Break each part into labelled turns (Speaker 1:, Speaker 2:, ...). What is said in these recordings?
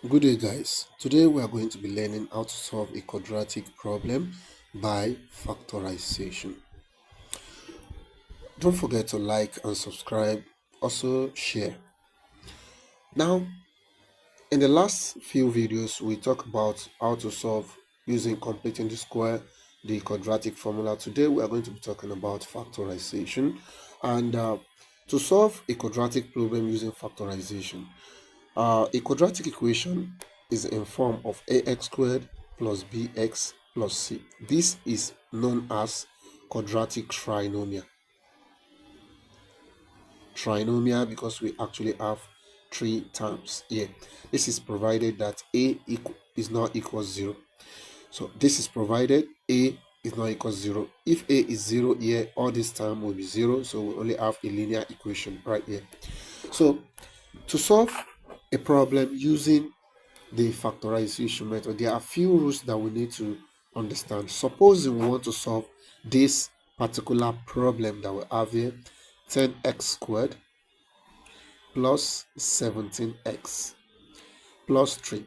Speaker 1: Good day, guys. Today we are going to be learning how to solve a quadratic problem by factorization. Don't forget to like and subscribe, also share. Now, in the last few videos, we talked about how to solve using completing the square, the quadratic formula. Today we are going to be talking about factorization and to solve a quadratic problem using factorization. A quadratic equation is in form of ax squared plus bx plus c. This is known as quadratic trinomial. Trinomial because we actually have three terms here. This is provided that is not equals 0. So this is provided a is not equals 0. If a is 0 here, all this term will be 0. So we only have a linear equation right here. So to solve a problem using the factorization method, there are a few rules that we need to understand. Suppose we want to solve this particular problem that we have here, 10x squared plus 17x plus 3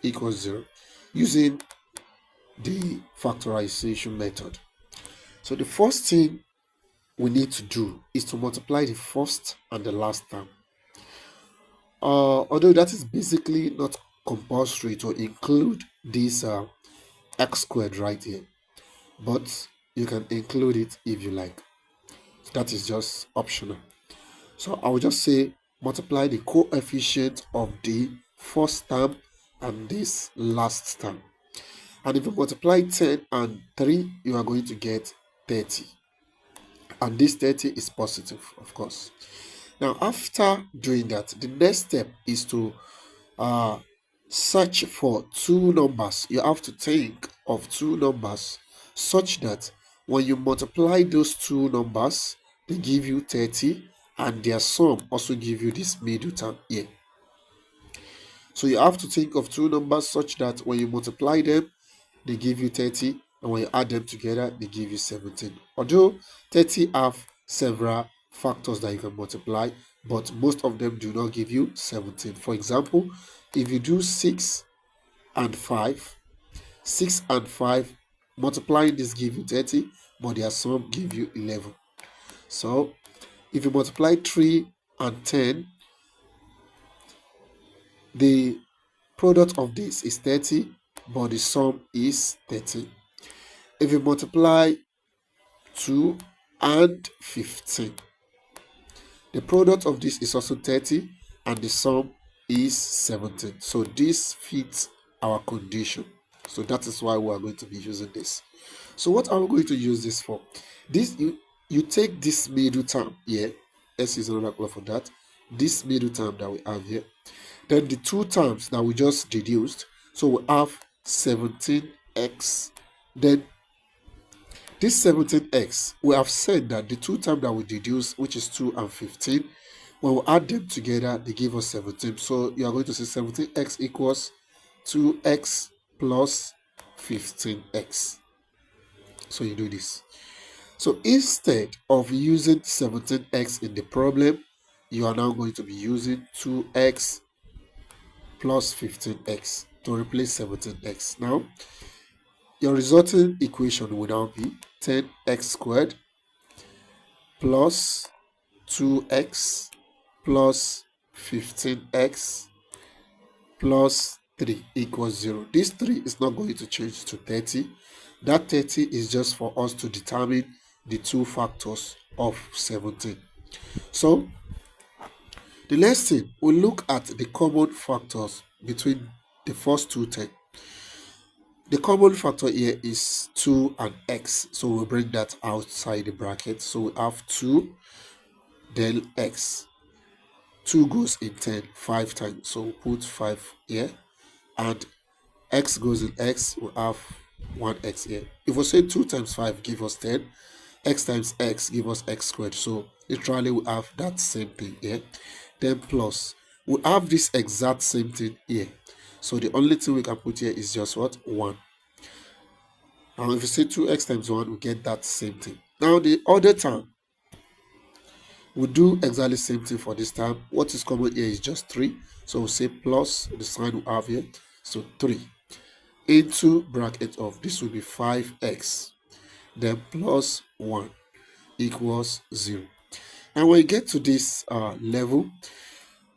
Speaker 1: equals 0 using the factorization method. So the first thing we need to do is to multiply the first and the last term. Although that is basically not compulsory to include this x squared right here, but you can include it if you like. That is just optional. So I will just say multiply the coefficient of the first term and this last term. And if you multiply 10 and 3, you are going to get 30. And this 30 is positive, of course. Now, after doing that, the next step is to search for two numbers. You have to think of two numbers such that when you multiply those two numbers, they give you 30 and their sum also give you this middle term here. So you have to think of two numbers such that when you multiply them, they give you 30, and when you add them together, they give you 17. Although 30 have several factors that you can multiply, but most of them do not give you 17. For example, if you do 6 and 5, 6 and 5, multiplying this give you 30, but their sum give you 11. So if you multiply 3 and 10, the product of this is 30, but the sum is 30. If you multiply 2 and 15, the product of this is also 30 and the sum is 17. So this fits our condition. So that is why we are going to be using this. So what are we going to use this for? This you take this middle term here. Let's use another color for that. This middle term that we have here. Then the two terms that we just deduced. So we have 17x. Then this 17x, we have said that the two terms that we deduce, which is 2 and 15, when we add them together, they give us 17. So you are going to say 17x equals 2x plus 15x. So you do this. So instead of using 17x in the problem, you are now going to be using 2x plus 15x to replace 17x. Now, your resulting equation will now be 10x squared plus 2x plus 15x plus 3 equals 0. This 3 is not going to change to 30. That 30 is just for us to determine the two factors of 17. So, the next thing, we'll look at the common factors between the first two terms. The common factor here is 2 and x. So we'll bring that outside the bracket. So we have 2, then x. 2 goes in 10, 5 times. So we'll put 5 here. And x goes in x, we have 1x here. If we say 2 times 5 give us 10, x times x give us x squared. So literally we have that same thing here. Then plus, we have this exact same thing here. So the only thing we can put here is just what? 1. Now if you say 2x times 1, we get that same thing. Now the other term, We'll do exactly the same thing for this time. What is common here is just 3. So we'll say plus the sign we have here. So 3 into bracket of this will be 5x. Then plus 1 equals 0. And when you get to this level,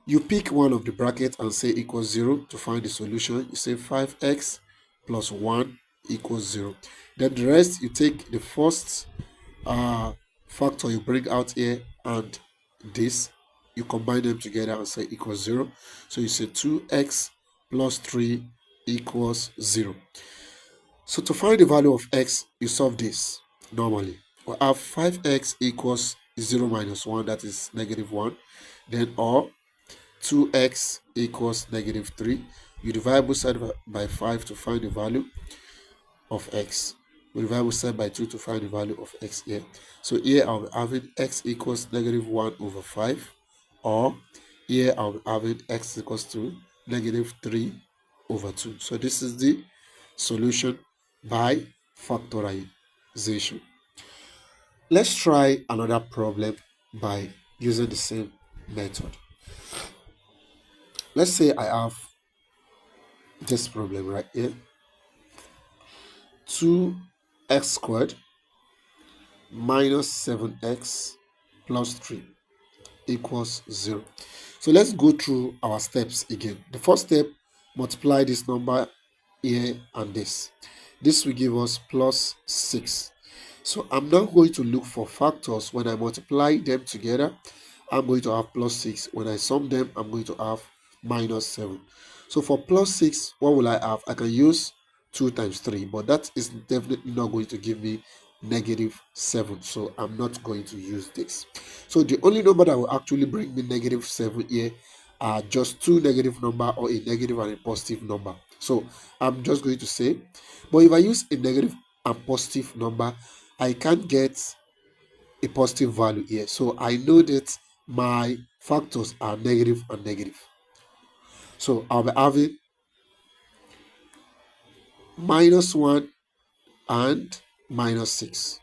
Speaker 1: you pick one of the brackets and say equals 0 to find the solution. You say 5x plus 1 equals 0. Then the rest, you take the first factor you bring out here and this, you combine them together and say equals 0. So you say 2x plus 3 equals 0. So to find the value of x, you solve this normally. We have 5x equals 0 minus 1, that is negative 1. Then or 2x equals negative 3. You divide both sides by 5 to find the value of x. We divide both sides by 2 to find the value of x here. So here I'll be having x equals negative 1 over 5. Or here I'll be having x equals to negative 3 over 2. So this is the solution by factorization. Let's try another problem by using the same method. Let's say I have this problem right here. 2x squared minus 7x plus 3 equals 0. So let's go through our steps again. The first step, multiply this number here and this. This will give us plus 6. So I'm now going to look for factors. When I multiply them together, I'm going to have plus 6. When I sum them, I'm going to have minus 7. So for plus 6, what will I have? I can use 2 times 3, but that is definitely not going to give me negative 7. So I'm not going to use this. So the only number that will actually bring me negative 7 here are just two negative number, or a negative and a positive number. So I'm just going to say, but if I use a negative and positive number, I can't get a positive value here. So I know that my factors are negative and negative. So I'll be having minus 1 and minus 6.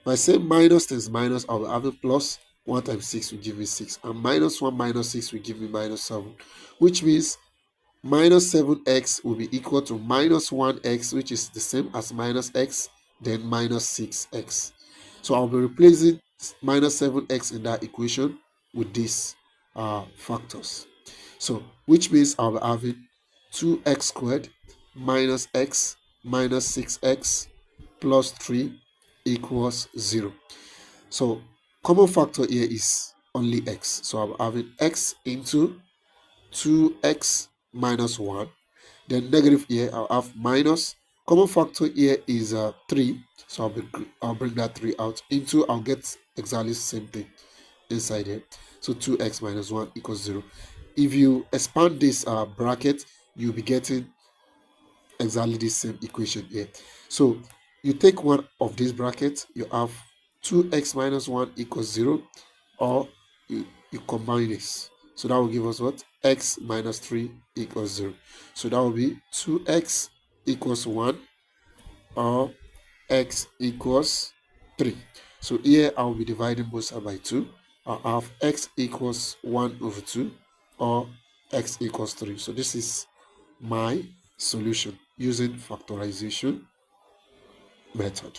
Speaker 1: If I say minus times minus, I'll be having plus 1 times 6 will give me 6. And minus 1 minus 6 will give me minus 7. Which means minus 7x will be equal to minus 1x, which is the same as minus x, then minus 6x. So I'll be replacing minus 7x in that equation with these factors. So which means I'll be having 2x squared minus x minus 6x plus 3 equals 0. So common factor here is only x. So I'm having x into 2x minus 1. Then negative here, I'll have minus. Common factor here is 3. So I'll bring that 3 out. Into, I'll get exactly the same thing inside here. So 2x minus 1 equals 0. If you expand this bracket, you'll be getting exactly the same equation here. So you take one of these brackets, you have 2x minus 1 equals 0, or you combine this. So that will give us what? X minus 3 equals 0. So that will be 2x equals 1, or x equals 3. So here I'll be dividing both sides by 2. I'll have x equals 1 over 2, or x equals 3. So this is my solution using factorization method.